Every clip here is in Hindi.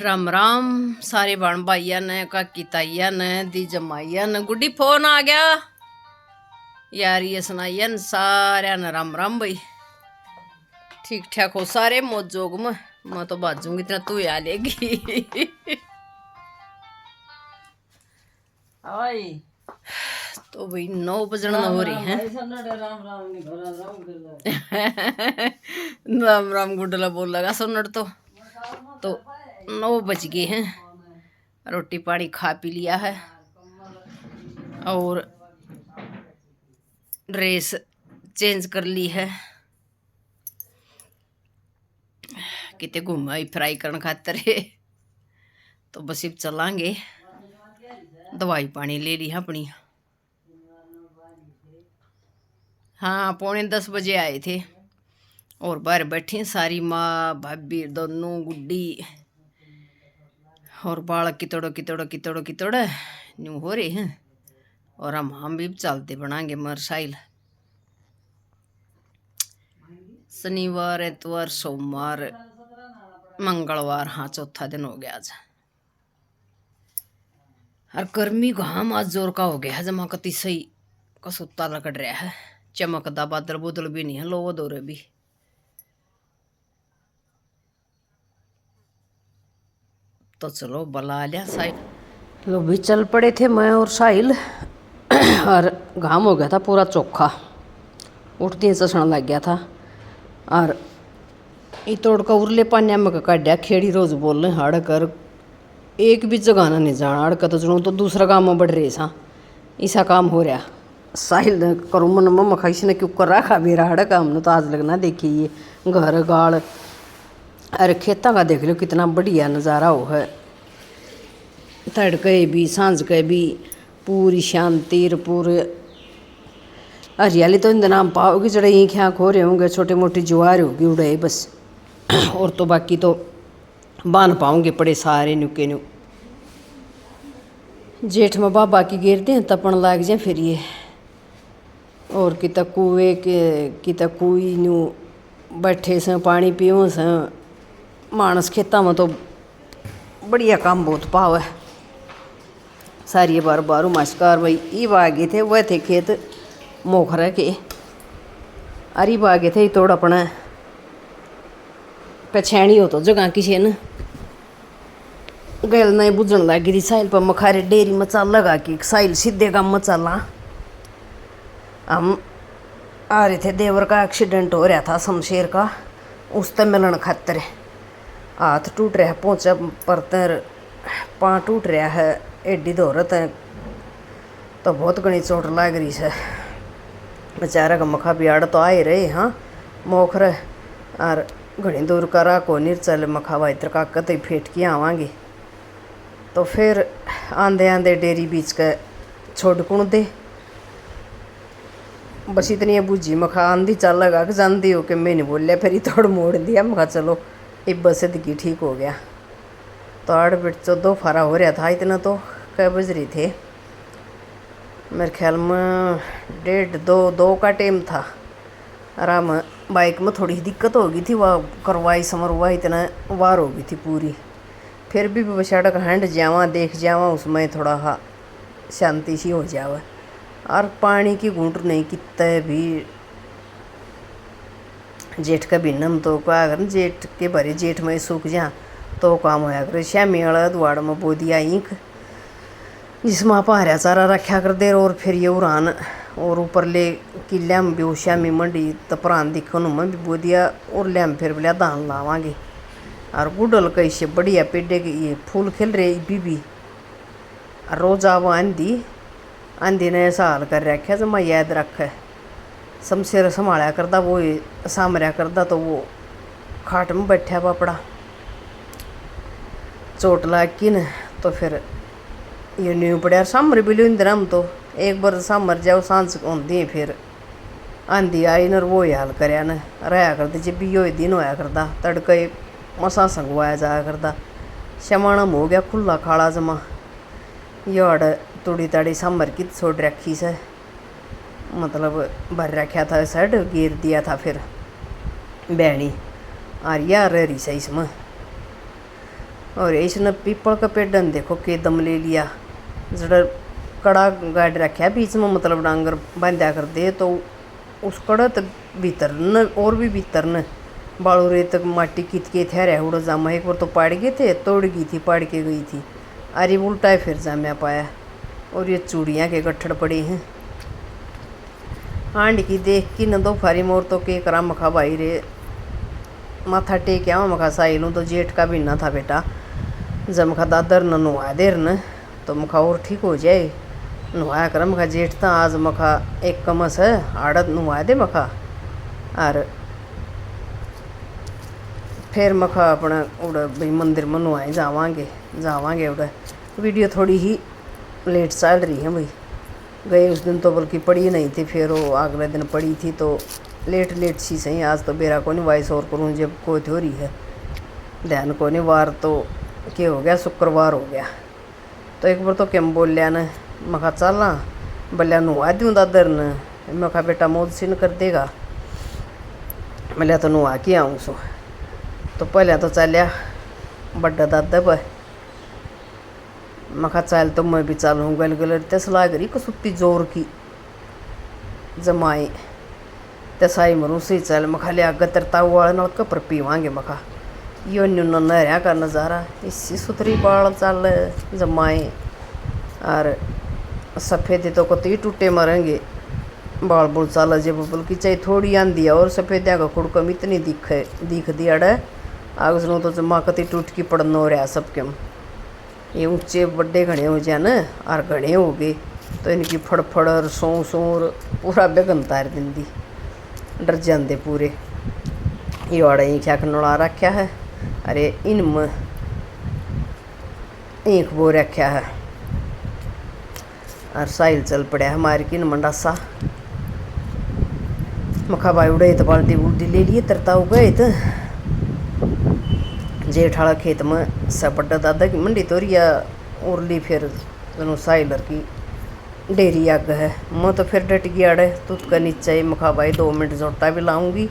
राम राम सारे बण भाइया ने काकी ताइया ने दी जमाइया ने गुड्डी फोन आ गया यार ये सुनाइया ने सारे ने राम राम भाई। ठीक ठाक हो सारे मौजोग में मैं तो बाजूंगी इतना तू आ लेगी तो भाई 9 बजन हो रही हैं। राम राम गुड्डला बोल लगा सुनड़ तो 9 बज गए हैं। रोटी पानी खा पी लिया है और ड्रेस चेंज कर ली है। कितने घूमा फ्राई करने खातर है तो बस अब चलांगे। दवाई पानी ले ली अपनी। हाँ 9:45 बजे आए थे और बाहर बैठी सारी माँ भाभी दोनों गुड्डी और बालक कितोड़ न्यू हो रहे हैं और हम भी चलते बनाएंगे मोटरसाइकिल। शनिवार इतवार सोमवार मंगलवार हाँ चौथा दिन हो गया आज। और गर्मी घाम आज जोर का हो गया जमा कति सही कसुत्ता लकड़ रहा है। चमकदा बादल बुदल भी नहीं है लो दौरे भी। तो चलो बला लिया साहिल लोग भी चल पड़े थे मैं और साहिल और घाम हो गया था पूरा चोखा उठते ही चसना लग गया था। और ये तोड़ का उरले पानिया में काढ़िया खेड़ी रोज बोल रहे हड़ कर एक भी जगह नहीं जाना हड़ का तो चलो तो दूसरा काम में बढ़ रहे सा ऐसा काम हो रहा। साहिल ने करूँ मन मम्मा खाइश ने क्यों कर रखा मेरा हड़ काम ने तो आज लगना देखिए घर गाड़ अरे खेता का देख लो कितना बढ़िया नज़ारा हो है। तड़के भी सांझ के भी पूरी शांति पूरे हरियाली तो इन दिनों पाओगे जड़े ईख आँख हो रहे होंगे छोटे मोटी ज्वार होगी उड़े बस और तो बाकी तो बांध पाओगे पड़े सारे नुके नु। जेठ में बाबा की गिरते हैं तपन लाग जाए फिर ये और किता कुएँ के किता कुई नु बैठे से पानी पीओ से मानस खेता में तो बढ़िया काम बहुत पाव है। सारी बार बारू मास्कार भाई ई बागे थे वह थे खेत मोखरे के अरे बागे थे तोड़ अपना पछैनी हो तो जगह किसी ने गल नहीं बुझन लगी थी साहिल पर मखारे डेरी मचा लगा कि साहिल सीधे का मचाला। हम आ रहे थे देवर का एक्सीडेंट हो रहा था शमशेर का उस तक मिलन खातर हाथ टूट रहा है पहुँचा पर पाँ टूट रहा है एडी दौरत है तो बहुत घनी चोट लग रही है बेचारा का मखा बिहाड़ तो आए रहे हाँ मोखर और घनी दूर करा को निर्चल मखा भाई तरकाकत ही फेट के आवांगे तो फिर आंधे आंधे डेरी बीच के छोड़ कुण दे बस इतनी बूझी मखा आंधी चल लगा के जानती हो कि मैंने बोलिया फिर थोड़ा मोड़ दिया मखा चलो एक बस की ठीक हो गया। तो 8 बिट 14 फारा हो रहा था इतना तो कै बज रही थे मेरे ख्याल में 1:30-2 का टाइम था। आराम बाइक में थोड़ी दिक्कत हो गई थी वह करवाई समरवा इतना वार हो गई थी पूरी फिर भी बछाड़ा का हैंड जावा देख जावा उसमें थोड़ा हा शांति सी हो जावा। और पानी की घूंट नहीं कितने भी जेठ का भी नम तो क्या अगर जेठ के भरे जेठ में सूख जा तो काम होया कर श्यामी वाला द्वाड़ में बोदिया ईंख जिसमें आप हरा चारा रखा कर दे और फिर ये उड़ान और ऊपर ले किल्या में भी श्यामी मंडी तपरान दिखन में भी बोदिया और लैम फिर बोलिया धान लावांगे। और गुडल कैसे बढ़िया पेड़े के ये फूल खिल रहे भी रोज आव आंधी ने ऐसा हाल कर रखा जो मैं याद रखा शमशेर संभाला करता वो सामरिया करता तो वो खाट में बैठा बापड़ा चोट लाग की न तो फिर ये न्यू पड़ा सामर भी इन दिनों तो एक बार सामर जाओ सांझ होती फिर आंधी आई न वो हाल करया न रहा करते जब भी यो दिन होया करता तड़के मसा संगवाया जाया करता शमाणम हो गया खुला खाड़ा जमा योड़ तुड़ी ताड़ी सामर की छोड़ रखी से मतलब भर रखा था साइड गिर दिया था फिर बैणी और यार रही सही इसमें और इसने पीपल का पेड़ देखो के दम ले लिया, जड़ा कड़ा गाड़ रखा बीच में, मतलब डांगर बांधा कर दे तो उस कड़ा तक भीतर न और भी भीतर न बालू रे तक माटी कीत के थे रहा उड़ा जामा। एक बार तो पाड़ गए थे, तोड़ गई थी, पाड़ के गई थी, अरे उल्टा है फिर जाम्या पाया। और ये चूड़ियाँ के गट्ठड़ पड़े हैं आंड की देख की न दो फारी मोर तो के करा मखा भाई रे माथा टेक आवा मखा साहिलूँ तो जेठ का भी ना था बेटा, जब मखा दादर न नुआ देर न तो मखा और ठीक हो जाए, नुआ कर मखा जेठ था आज मखा एक कमस है आड़त नुआ दे मखा। और फिर मखा अपना उड़ा भाई मंदिर में नुआए जावांगे उड़ा। वीडियो थोड़ी ही लेट चल रही है भाई, गए उस दिन तो बल्कि पड़ी नहीं थी, फिर वो अगले दिन पड़ी थी तो लेट सी सही। आज तो बेरा को नहीं वॉइस और करूँ जब कोई हो रही है, ध्यान को नहीं वार तो क्या हो गया, शुक्रवार हो गया। तो एक बार तो क्या बोल लिया न मखा चलना बल्ला नुआ दूँ दादर न, मखा बेटा मोद सिन कर देगा, मैं तो नुआ के आऊँ सो। तो पहले तो चलिया बड्डा दादा पर, मखा चल तो मैं भी चलूँ गल गल तस लाग रही कसुत्ती जोर की जमाए तसाई मरूँ से चल मखा लिया गतरता वाले नल कपर पीवांगे मखा। यो न्यून नहरिया का नज़ारा इसी सुथरी बाल चल जमाए। और सफ़ेद तो कतई टूटे मरेंगे बाल बुल चल जब बल्कि चाहे थोड़ी आंधी है और सफ़ेदिया का खुड़कम इतनी दिख दी अड़ आग सुनो तो जमा कती टूट की पड़न हो रहा सबके। ये ऊंचे बड़े घने हो जाए न और घने हो गए तो इनकी फड़फड़ और सोर पूरा बेगन तार दिंदी, डर जाते पूरे। ये वाड़ा एक क्या नड़ा रखा है, अरे इनमें एक वो रखा है। और साहिल चल पड़ा हमारे किन मंडासा मखा भाई उड़े तो बाल्टी उल्टी ले लिए तरता हो गए तो जेठाड़ा खेत में सपटा दादा की मंडी तोरिया उरली। फिर दोनों साइलर की डेरी आग है, मैं तो फिर डट गया अड़े तुत का नीचे मखा भाई 2 मिनट जोटा भी लाऊंगी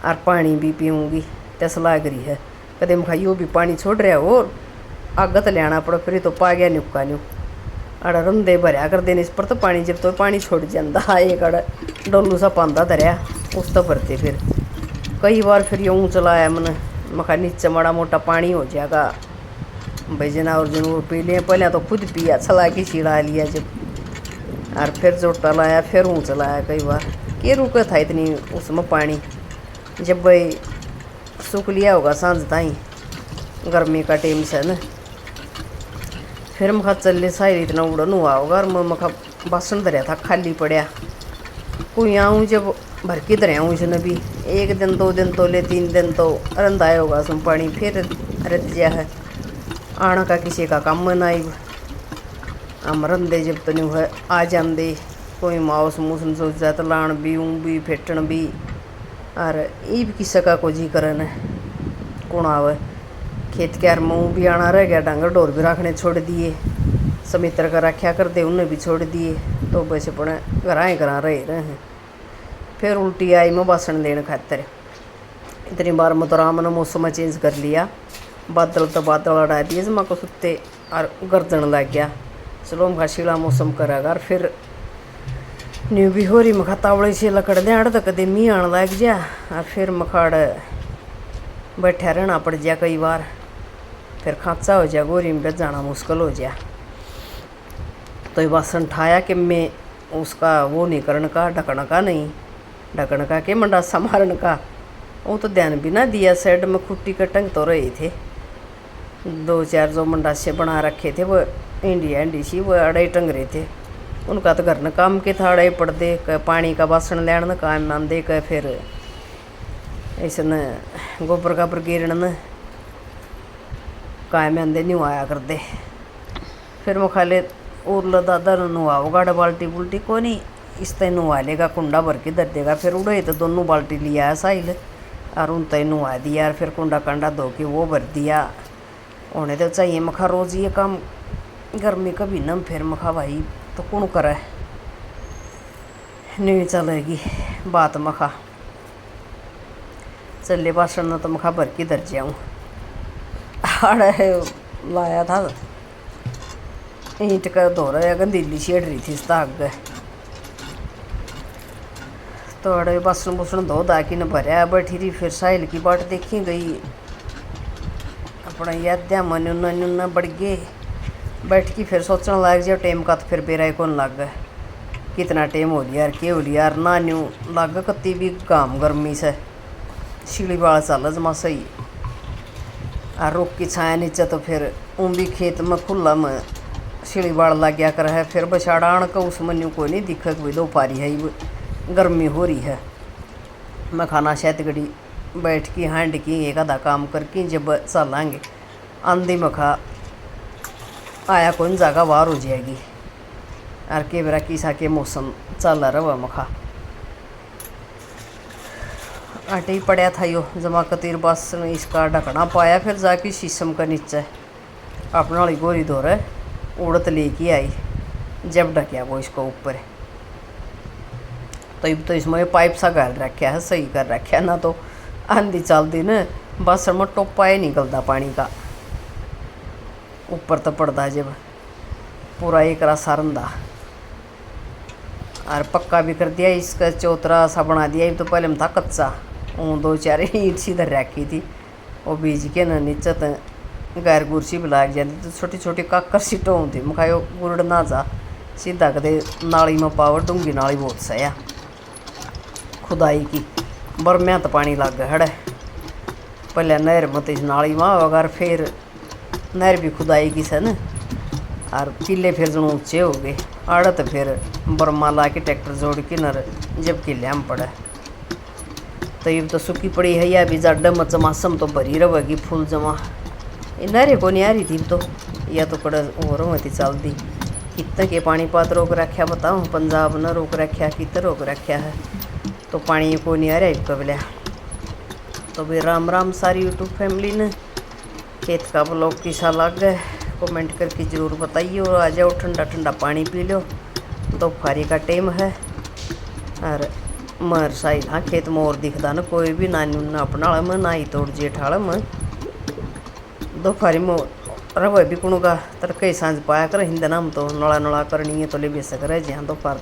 और पानी भी पीऊँगी तस लाग रही है। कदे मखा यो भी पानी छोड़ रहा हो आग तो लियाना पड़ा, फिर तो पा गया न्युक्का न्यू अड़ा रंदे भरया कर देने इस पर तो पानी जब तो पानी छोड़ जाता। एक अड़ा डोलू सा पांदा धरया उस तो भरते फिर कई बार फिर यूँ चलाया मैंने मखा नीचे माड़ा मोटा पानी हो जाएगा भाई जना और जनूर पी लिए। पहले तो खुद पिया छला के छिड़ा लिया जब, और फिर जोटा लाया फिर ऊँ चलाया कई बार के रुका था इतनी उसमें पानी। जब भाई सूख लिया होगा सांझ ताई गर्मी का टाइम से न फिर मखा चल ले साहिल इतना उड़न हुआ होगा। और मैं मखा बासन धरिया था खाली पड़िया कोई आऊँ जब भर के धरिया हूँ इसने भी 1 दिन 2 दिन तो ले 3 दिन तो रंधाया होगा सुन पानी फिर रत जा है आना का किसी का काम मनाई हम रंधे जब तो नहीं है आ जाते कोई माउस मूसन सोच जाए तो लाण भी ऊँ भी फेटन भी। और ये भी किसी का को जी करन कौन आवे खेत क्यार में भी आना रह गया, डांगर डोर भी रखने छोड़ दिए, समित्र का रखा कर दे उन्हें भी छोड़ दिए तो बस अपने घरा रहे हैं। फिर उल्टी आई मैं बासन लेने खातर इतनी बार मैं तो आराम ने मौसम चेंज कर लिया, बादल तो बादल उड़ा दिए जमा को सुते और गर्दन लग गया। चलो मखा शीला मौसम करेगा और फिर न्यू भी हो रही मखा तावड़े से लकड़ दे आड़ तो कदे मी आने लग जा और फिर मखाड़ बैठा रहना पड़ जा कई बार, फिर खांचा हो जा गोरी में जाना मुश्किल हो जा। तो ये बासन ठाया कि मैं उसका वो नहीं करने का ढकने का नहीं, ढकने का के मंडासा मारने का वो तो ध्यान भी ना दिया। साइड में खुट्टी का टंग तो रहे थे 2-4 जो मंडासे बना रखे थे वो इंडी सी वो अड़े टंग रहे थे, उनका तो घर न काम के था अड़े पड़ दे क पानी का बासन लेन न काम मान दे क फिर ऐसे न गोबर का गिरन न काम आंदे नहीं आया कर दे। फिर मैं खाले उरला दादा नुआओ गाड़ा बाल्टी बुल्टी को नहीं इस तय नुआ लेगा कुंडा भर के धर देगा। फिर उड़े तो दोनों बाल्टी लिया है साहिल और उन तय नुआ दिया और फिर कुंडा कंडा धो के वो भर दिया। उन्हें तो चाहिए मखा रोज़ ये काम गर्मी का भी नम फिर मखा भाई तो कौन करे नहीं चलेगी बात मखा चले बासन तो मखा भर के धर जाऊँ आड़ा है लाया था, ईंट का धो रहा गंदीली छेड़ रही थी इसका आगे। तो अड़े बसन बुसन धो धा कि न भरया बैठी रही। फिर साहिल की बाट देखी गई, अपना याद्या मन उन्ना बढ़ गए। बैठ की फिर सोचने लग जाओ टाइम का, तो फिर बेरा कौन लग गए कितना टाइम हो लिया यार, के हो लिया यार ना न्यू लग कत्ती भी काम गर्मी से शिली बाल चल जमा सही। और रुख की छाया नीचे तो फिर भी खेत में खुला में शिली बाल लग गया कर है। फिर बछाड़ा आण का उस मनु को नहीं दिखे कोई दो पारी है, गर्मी हो रही है। मैं खाना शायद गड़ी बैठ की हांड की एक आधा काम करके जब चलाएँगे आंधी में खा आया कौन जगह बाहर हो जाएगी। और के बेरा किसा के मौसम चल रहा मखा आटे ही पड़ा था यो जमा कतीर बस में इसका ढकना पाया। फिर जाके शीशम का नीचे अपना वाली गोरी धो रहे उड़त लेके आई। जब ढकिया वो इसको ऊपर तो इसमें पाइप सा गाल रखा है, सही कर रखा है ना, तो आंधी चलती न बस में टोपा ही निकलता पानी का ऊपर तो पड़ता जब पूरा एक रसा रंधा। और पक्का भी कर दिया इसका, चौतरा सा बना दिया। तो पहले में था कच्चा, वो 2-4 ईंट सीधर रखी थी, वो बीज के न नीचे तो गैर गुरसी भी लाग जाती। तो छोटी छोटी काकर सीटों होती मखायो गुरड़ ना जा सीधा कदे नाली में पावर डूंगी नाली बहुत सया खुदाई की बरम्या तो पानी लग गया हड़े। पहले नहर में तो नाली में अगर फिर नहर भी खुदाई की से न। और किले फिर जो ऊँचे हो गए आड़त फिर बर्मा ला के ट्रैक्टर जोड़ के नर जब किले हम पड़े। तो ये तो सूखी पड़ी है या भी जड्ड मच मासम तो भरी रहेगी फूल जमा। नहरे को नहीं आ रही थी तो या तो कड़ा और होती चलती कितने के पानी पात रोक रखा बताऊँ। पंजाब ने रोक रखा कितने रोक रखा है, तो पानी को नहीं आ रहा है कबले। तो भी राम राम सारी यूट्यूब फैमिली ने। खेत का ब्लॉग किसा लग गए कमेंट करके ज़रूर बताइए। और आ जाओ ठंडा ठंडा पानी पी लो, दोपहरी का टाइम है। और मर साइल हाँ खेत में और दिखता ना कोई भी ना ना अपना में ना ही तोड़ जेठाड़ में दोपहरी में रवे भी कुणगा तरकई सांझ पाया कर हिंद नाम तो नड़ा नड़ा करनी है तो ले बेसक रहे जहाँ दोपहर